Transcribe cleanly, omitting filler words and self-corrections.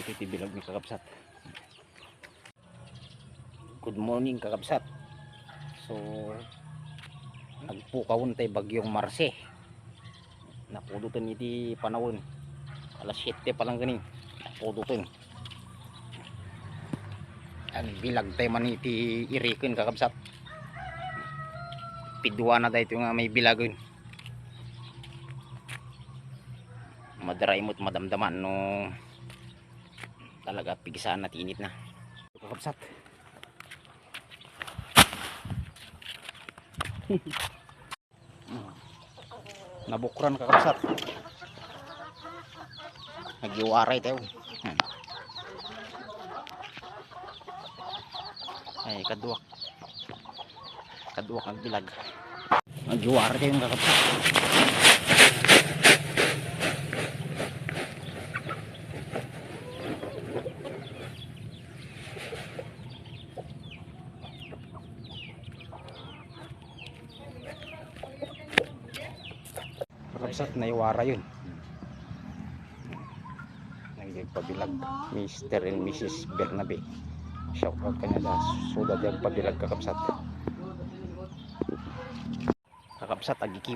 iti bilog ni kakabsat. Good morning kakabsat. So nagpukawon tay bagyong Marse. Napudutan iti panahon. Alas 7 pa lang ganing. Napudutan. Ang bilag tay man iti irikon kakabsat. Pidwa na dahito nga may bilagon. Madaray mo't madamdaman no talaga pigisaan na tinit na kakabsat. Nabukran kakabsat, nagiwaray tayo. Ay kaduwak ang bilag, nagiwaray tayo kakabsat. Kakabsat, naiwara yun. Nagpabilag Mr. and Mrs. Bernabe. Shout out kanila. Sudah nagpabilag kakabsat. Kakabsat, agikiwa.